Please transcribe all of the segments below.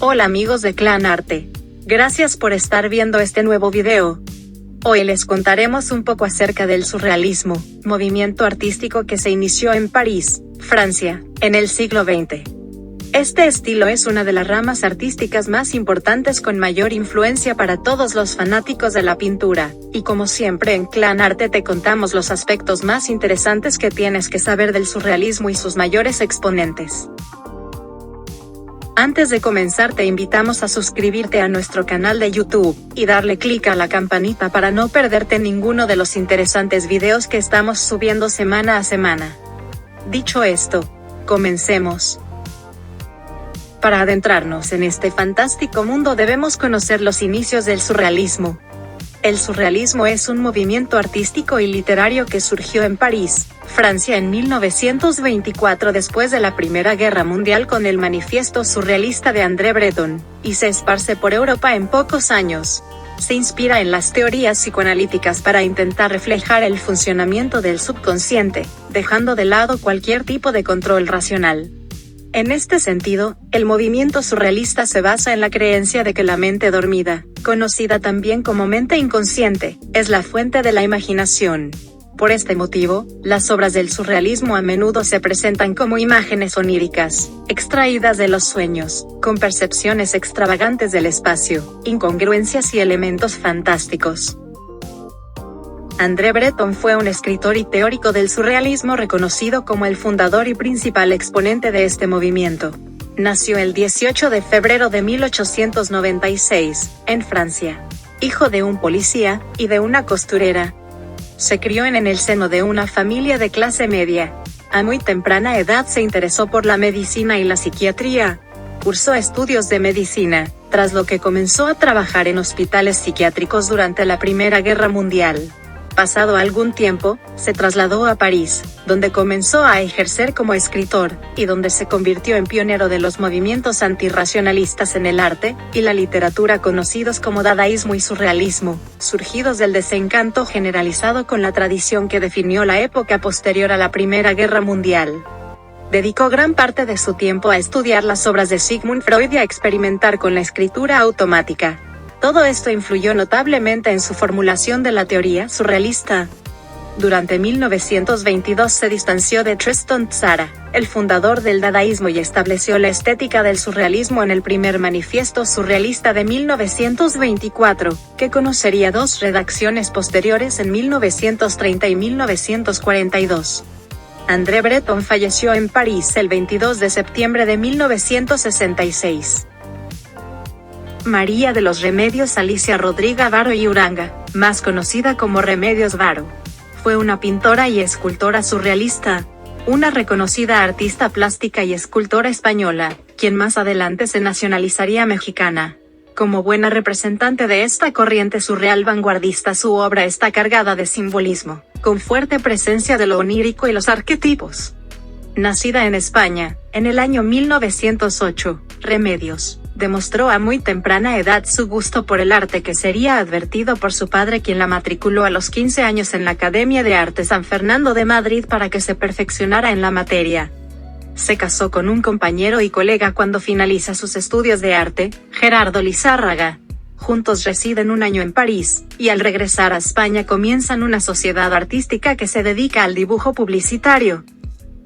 Hola amigos de Clan Arte. Gracias por estar viendo este nuevo video. Hoy les contaremos un poco acerca del surrealismo, movimiento artístico que se inició en París, Francia, en el siglo XX. Este estilo es una de las ramas artísticas más importantes con mayor influencia para todos los fanáticos de la pintura, y como siempre en Clan Arte te contamos los aspectos más interesantes que tienes que saber del surrealismo y sus mayores exponentes. Antes de comenzar te invitamos a suscribirte a nuestro canal de YouTube, y darle clic a la campanita para no perderte ninguno de los interesantes videos que estamos subiendo semana a semana. Dicho esto, comencemos. Para adentrarnos en este fantástico mundo debemos conocer los inicios del surrealismo. El surrealismo es un movimiento artístico y literario que surgió en París, Francia en 1924 después de la Primera Guerra Mundial con el Manifiesto Surrealista de André Breton, y se esparce por Europa en pocos años. Se inspira en las teorías psicoanalíticas para intentar reflejar el funcionamiento del subconsciente, dejando de lado cualquier tipo de control racional. En este sentido, el movimiento surrealista se basa en la creencia de que la mente dormida, conocida también como mente inconsciente, es la fuente de la imaginación. Por este motivo, las obras del surrealismo a menudo se presentan como imágenes oníricas, extraídas de los sueños, con percepciones extravagantes del espacio, incongruencias y elementos fantásticos. André Breton fue un escritor y teórico del surrealismo reconocido como el fundador y principal exponente de este movimiento. Nació el 18 de febrero de 1896, en Francia. Hijo de un policía, y de una costurera. Se crió en el seno de una familia de clase media. A muy temprana edad se interesó por la medicina y la psiquiatría. Cursó estudios de medicina, tras lo que comenzó a trabajar en hospitales psiquiátricos durante la Primera Guerra Mundial. Pasado algún tiempo, se trasladó a París, donde comenzó a ejercer como escritor, y donde se convirtió en pionero de los movimientos antirracionalistas en el arte y la literatura conocidos como dadaísmo y surrealismo, surgidos del desencanto generalizado con la tradición que definió la época posterior a la Primera Guerra Mundial. Dedicó gran parte de su tiempo a estudiar las obras de Sigmund Freud y a experimentar con la escritura automática. Todo esto influyó notablemente en su formulación de la teoría surrealista. Durante 1922 se distanció de Tristan Tzara, el fundador del dadaísmo, y estableció la estética del surrealismo en el primer manifiesto surrealista de 1924, que conocería dos redacciones posteriores en 1930 y 1942. André Breton falleció en París el 22 de septiembre de 1966. María de los Remedios Alicia Rodríguez Varo y Uranga, más conocida como Remedios Varo, fue una pintora y escultora surrealista, una reconocida artista plástica y escultora española, quien más adelante se nacionalizaría mexicana. Como buena representante de esta corriente surreal vanguardista, su obra está cargada de simbolismo, con fuerte presencia de lo onírico y los arquetipos. Nacida en España, en el año 1908, Remedios demostró a muy temprana edad su gusto por el arte, que sería advertido por su padre, quien la matriculó a los 15 años en la Academia de Arte San Fernando de Madrid para que se perfeccionara en la materia. Se casó con un compañero y colega cuando finaliza sus estudios de arte, Gerardo Lizárraga. Juntos residen un año en París, y al regresar a España comienzan una sociedad artística que se dedica al dibujo publicitario.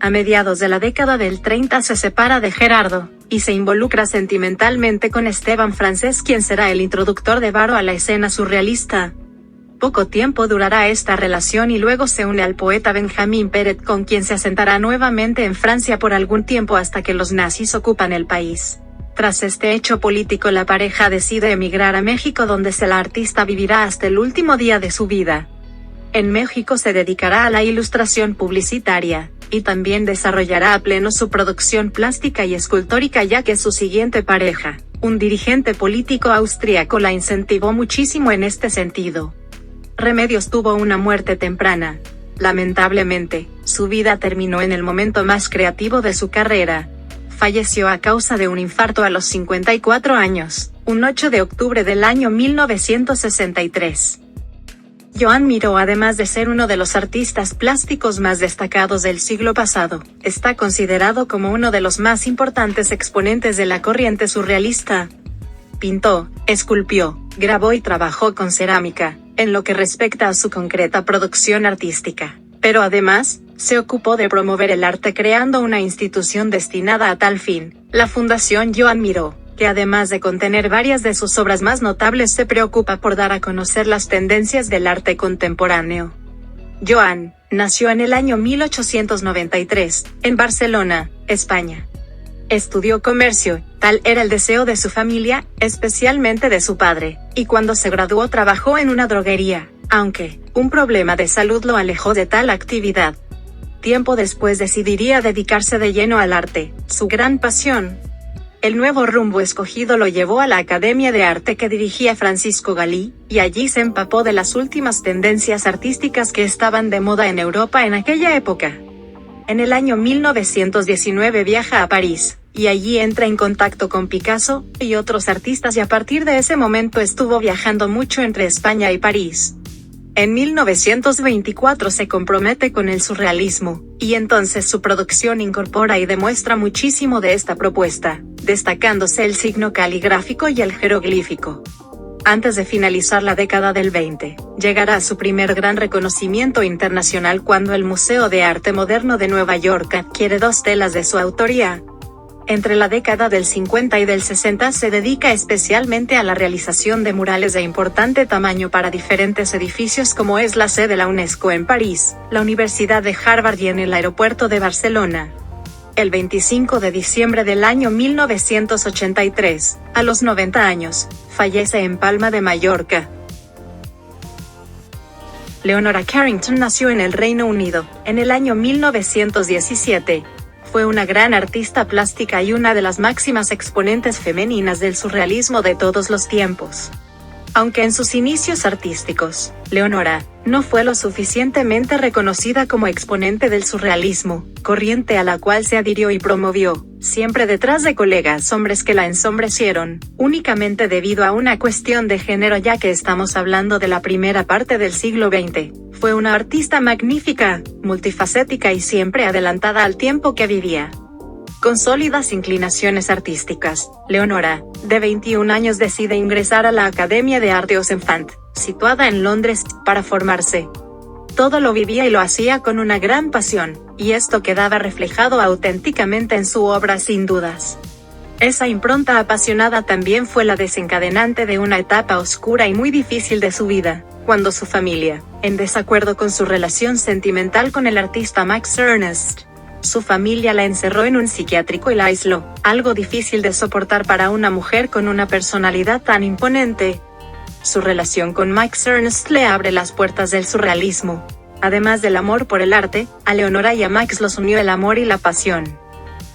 A mediados de la década del 30 se separa de Gerardo, y se involucra sentimentalmente con Esteban Francés, quien será el introductor de Varo a la escena surrealista. Poco tiempo durará esta relación y luego se une al poeta Benjamín Peret, con quien se asentará nuevamente en Francia por algún tiempo hasta que los nazis ocupan el país. Tras este hecho político, la pareja decide emigrar a México, donde la artista vivirá hasta el último día de su vida. En México se dedicará a la ilustración publicitaria, y también desarrollará a pleno su producción plástica y escultórica, ya que su siguiente pareja, un dirigente político austríaco, la incentivó muchísimo en este sentido. Remedios tuvo una muerte temprana. Lamentablemente, su vida terminó en el momento más creativo de su carrera. Falleció a causa de un infarto a los 54 años, un 8 de octubre del año 1963. Joan Miró, además de ser uno de los artistas plásticos más destacados del siglo pasado, está considerado como uno de los más importantes exponentes de la corriente surrealista. Pintó, esculpió, grabó y trabajó con cerámica, en lo que respecta a su concreta producción artística, pero además, se ocupó de promover el arte creando una institución destinada a tal fin, la Fundación Joan Miró, que además de contener varias de sus obras más notables se preocupa por dar a conocer las tendencias del arte contemporáneo. Joan nació en el año 1893, en Barcelona, España. Estudió comercio, tal era el deseo de su familia, especialmente de su padre, y cuando se graduó trabajó en una droguería, aunque un problema de salud lo alejó de tal actividad. Tiempo después decidiría dedicarse de lleno al arte, su gran pasión. El nuevo rumbo escogido lo llevó a la Academia de Arte que dirigía Francisco Galí, y allí se empapó de las últimas tendencias artísticas que estaban de moda en Europa en aquella época. En el año 1919 viaja a París, y allí entra en contacto con Picasso y otros artistas, y a partir de ese momento estuvo viajando mucho entre España y París. En 1924 se compromete con el surrealismo, y entonces su producción incorpora y demuestra muchísimo de esta propuesta, destacándose el signo caligráfico y el jeroglífico. Antes de finalizar la década del 20, llegará su primer gran reconocimiento internacional cuando el Museo de Arte Moderno de Nueva York adquiere 2 telas de su autoría. Entre la década del 50 y del 60 se dedica especialmente a la realización de murales de importante tamaño para diferentes edificios como es la sede de la UNESCO en París, la Universidad de Harvard y en el aeropuerto de Barcelona. El 25 de diciembre del año 1983, a los 90 años, fallece en Palma de Mallorca. Leonora Carrington nació en el Reino Unido, en el año 1917. Fue una gran artista plástica y una de las máximas exponentes femeninas del surrealismo de todos los tiempos. Aunque en sus inicios artísticos, Leonora no fue lo suficientemente reconocida como exponente del surrealismo, corriente a la cual se adhirió y promovió, siempre detrás de colegas hombres que la ensombrecieron, únicamente debido a una cuestión de género, ya que estamos hablando de la primera parte del siglo XX. Fue una artista magnífica, multifacética y siempre adelantada al tiempo que vivía. Con sólidas inclinaciones artísticas, Leonora, de 21 años, decide ingresar a la Academia de Arte Oxenfant, situada en Londres, para formarse. Todo lo vivía y lo hacía con una gran pasión, y esto quedaba reflejado auténticamente en su obra sin dudas. Esa impronta apasionada también fue la desencadenante de una etapa oscura y muy difícil de su vida, cuando su familia, en desacuerdo con su relación sentimental con el artista Max Ernst, su familia la encerró en un psiquiátrico y la aisló, algo difícil de soportar para una mujer con una personalidad tan imponente. Su relación con Max Ernst le abre las puertas del surrealismo. Además del amor por el arte, a Leonora y a Max los unió el amor y la pasión.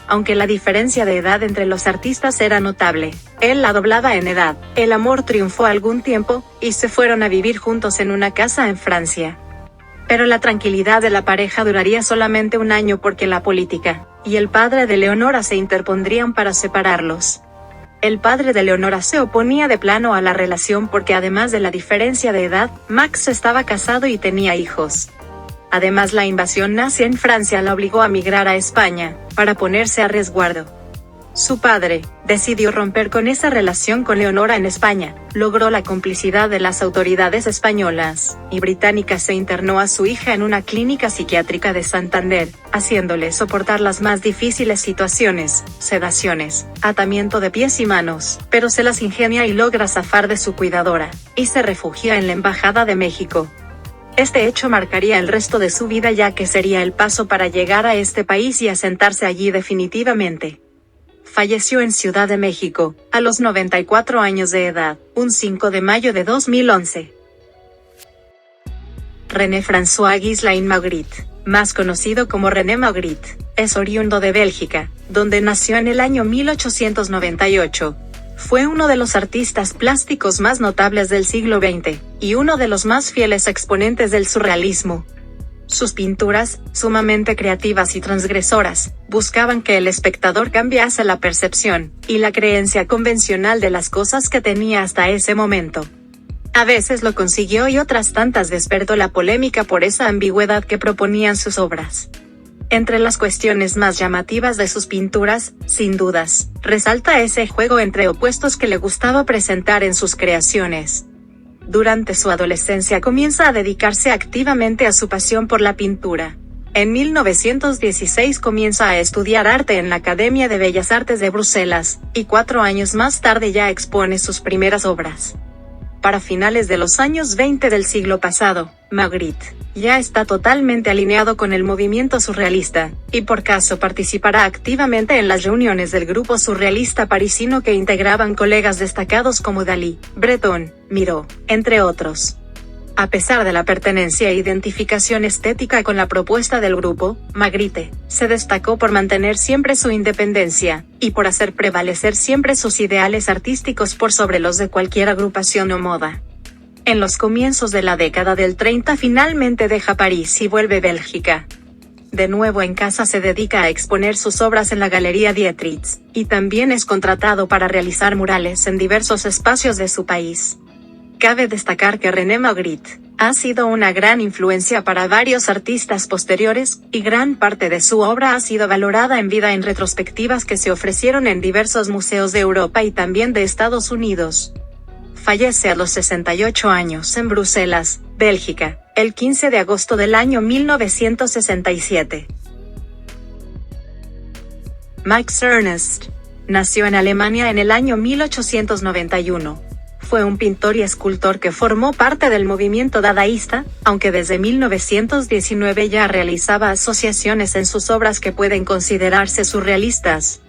Aunque la diferencia de edad entre los artistas era notable, él la doblaba en edad, el amor triunfó algún tiempo, y se fueron a vivir juntos en una casa en Francia. Pero la tranquilidad de la pareja duraría solamente un año porque la política y el padre de Leonora se interpondrían para separarlos. El padre de Leonora se oponía de plano a la relación porque además de la diferencia de edad, Max estaba casado y tenía hijos. Además, la invasión nazi en Francia la obligó a migrar a España, para ponerse a resguardo. Su padre decidió romper con esa relación con Leonora en España, logró la complicidad de las autoridades españolas y británicas e internó a su hija en una clínica psiquiátrica de Santander, haciéndole soportar las más difíciles situaciones, sedaciones, atamiento de pies y manos, pero se las ingenia y logra zafar de su cuidadora, y se refugia en la Embajada de México. Este hecho marcaría el resto de su vida, ya que sería el paso para llegar a este país y asentarse allí definitivamente. Falleció en Ciudad de México, a los 94 años de edad, un 5 de mayo de 2011. René François Ghislain Magritte, más conocido como René Magritte, es oriundo de Bélgica, donde nació en el año 1898. Fue uno de los artistas plásticos más notables del siglo XX, y uno de los más fieles exponentes del surrealismo. Sus pinturas, sumamente creativas y transgresoras, buscaban que el espectador cambiase la percepción y la creencia convencional de las cosas que tenía hasta ese momento. A veces lo consiguió y otras tantas despertó la polémica por esa ambigüedad que proponían sus obras. Entre las cuestiones más llamativas de sus pinturas, sin dudas, resalta ese juego entre opuestos que le gustaba presentar en sus creaciones. Durante su adolescencia comienza a dedicarse activamente a su pasión por la pintura. En 1916 comienza a estudiar arte en la Academia de Bellas Artes de Bruselas, y 4 años más tarde ya expone sus primeras obras. Para finales de los años 20 del siglo pasado, Magritte ya está totalmente alineado con el movimiento surrealista, y por caso participará activamente en las reuniones del grupo surrealista parisino que integraban colegas destacados como Dalí, Breton, Miró, entre otros. A pesar de la pertenencia e identificación estética con la propuesta del grupo, Magritte se destacó por mantener siempre su independencia, y por hacer prevalecer siempre sus ideales artísticos por sobre los de cualquier agrupación o moda. En los comienzos de la década del 30 finalmente deja París y vuelve a Bélgica. De nuevo en casa se dedica a exponer sus obras en la Galería Dietrich, y también es contratado para realizar murales en diversos espacios de su país. Cabe destacar que René Magritte ha sido una gran influencia para varios artistas posteriores, y gran parte de su obra ha sido valorada en vida en retrospectivas que se ofrecieron en diversos museos de Europa y también de Estados Unidos. Fallece a los 68 años en Bruselas, Bélgica, el 15 de agosto del año 1967. Max Ernst nació en Alemania en el año 1891. Fue un pintor y escultor que formó parte del movimiento dadaísta, aunque desde 1919 ya realizaba asociaciones en sus obras que pueden considerarse surrealistas.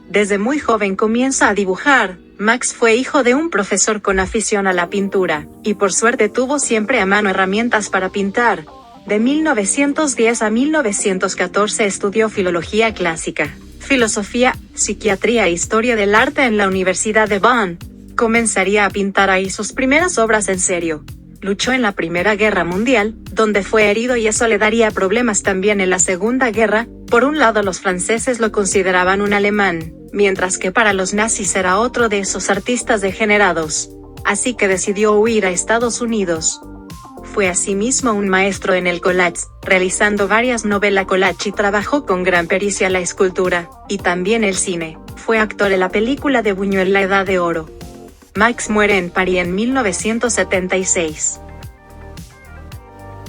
Desde muy joven comienza a dibujar. Max fue hijo de un profesor con afición a la pintura, y por suerte tuvo siempre a mano herramientas para pintar. De 1910 a 1914 estudió filología clásica, filosofía, psiquiatría e historia del arte en la Universidad de Bonn. Comenzaría a pintar ahí sus primeras obras en serio. Luchó en la Primera Guerra Mundial, donde fue herido, y eso le daría problemas también en la Segunda Guerra. Por un lado los franceses lo consideraban un alemán, mientras que para los nazis era otro de esos artistas degenerados. Así que decidió huir a Estados Unidos. Fue asimismo un maestro en el collage, realizando varias novelas collage, y trabajó con gran pericia la escultura, y también el cine. Fue actor en la película de Buñuel La Edad de Oro. Max muere en París en 1976.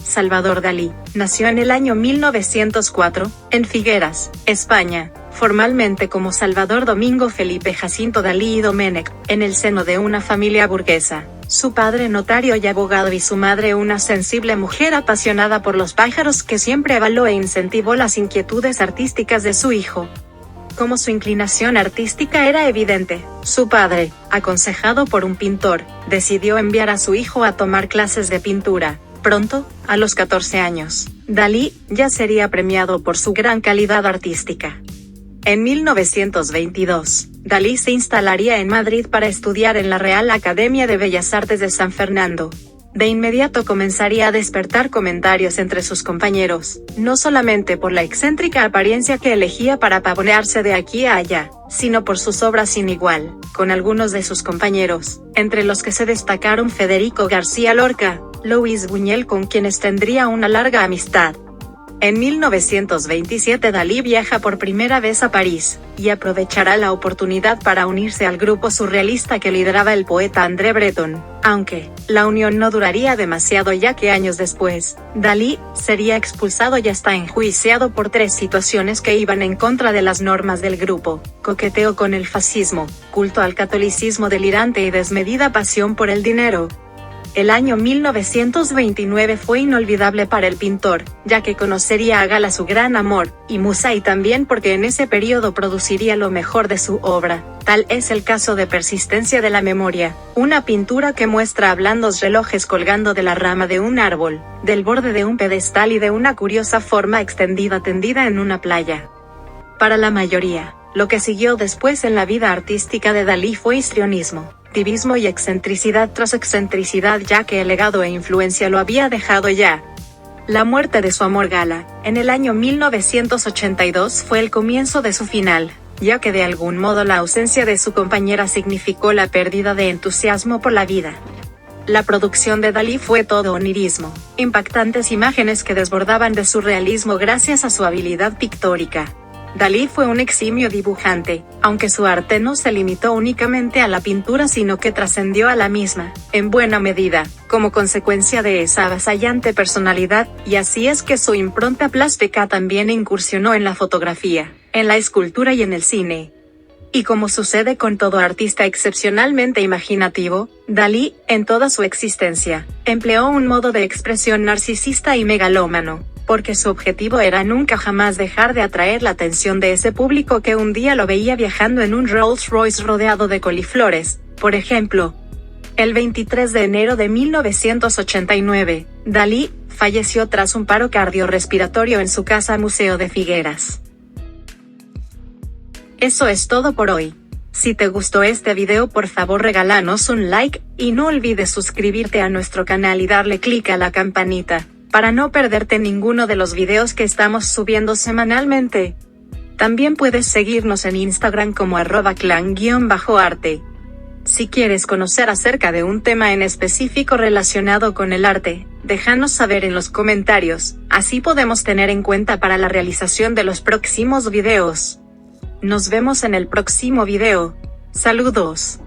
Salvador Dalí nació en el año 1904, en Figueras, España, formalmente como Salvador Domingo Felipe Jacinto Dalí y Domènech, en el seno de una familia burguesa. Su padre notario y abogado, y su madre una sensible mujer apasionada por los pájaros que siempre avaló e incentivó las inquietudes artísticas de su hijo. Como su inclinación artística era evidente, su padre, aconsejado por un pintor, decidió enviar a su hijo a tomar clases de pintura. Pronto, a los 14 años, Dalí ya sería premiado por su gran calidad artística. En 1922, Dalí se instalaría en Madrid para estudiar en la Real Academia de Bellas Artes de San Fernando. De inmediato comenzaría a despertar comentarios entre sus compañeros, no solamente por la excéntrica apariencia que elegía para pavonearse de aquí a allá, sino por sus obras sin igual, con algunos de sus compañeros, entre los que se destacaron Federico García Lorca, Louis Buñuel, con quienes tendría una larga amistad. En 1927 Dalí viaja por primera vez a París, y aprovechará la oportunidad para unirse al grupo surrealista que lideraba el poeta André Breton, aunque la unión no duraría demasiado, ya que años después, Dalí sería expulsado y hasta enjuiciado por 3 situaciones que iban en contra de las normas del grupo: coqueteo con el fascismo, culto al catolicismo delirante y desmedida pasión por el dinero. El año 1929 fue inolvidable para el pintor, ya que conocería a Gala, su gran amor, y musa, y también porque en ese periodo produciría lo mejor de su obra. Tal es el caso de Persistencia de la Memoria, una pintura que muestra a blandos relojes colgando de la rama de un árbol, del borde de un pedestal y de una curiosa forma extendida tendida en una playa. Para la mayoría, lo que siguió después en la vida artística de Dalí fue histrionismo, divismo y excentricidad tras excentricidad, ya que el legado e influencia lo había dejado ya. La muerte de su amor Gala, en el año 1982, fue el comienzo de su final, ya que de algún modo la ausencia de su compañera significó la pérdida de entusiasmo por la vida. La producción de Dalí fue todo onirismo, impactantes imágenes que desbordaban de surrealismo gracias a su habilidad pictórica. Dalí fue un eximio dibujante, aunque su arte no se limitó únicamente a la pintura sino que trascendió a la misma, en buena medida, como consecuencia de esa avasallante personalidad, y así es que su impronta plástica también incursionó en la fotografía, en la escultura y en el cine. Y como sucede con todo artista excepcionalmente imaginativo, Dalí, en toda su existencia, empleó un modo de expresión narcisista y megalómano, porque su objetivo era nunca jamás dejar de atraer la atención de ese público que un día lo veía viajando en un Rolls Royce rodeado de coliflores, por ejemplo. El 23 de enero de 1989, Dalí falleció tras un paro cardiorrespiratorio en su casa museo de Figueras. Eso es todo por hoy. Si te gustó este video, por favor regálanos un like, y no olvides suscribirte a nuestro canal y darle clic a la campanita, para no perderte ninguno de los videos que estamos subiendo semanalmente. También puedes seguirnos en Instagram como @clan_arte. Si quieres conocer acerca de un tema en específico relacionado con el arte, déjanos saber en los comentarios, así podemos tener en cuenta para la realización de los próximos videos. Nos vemos en el próximo video. Saludos.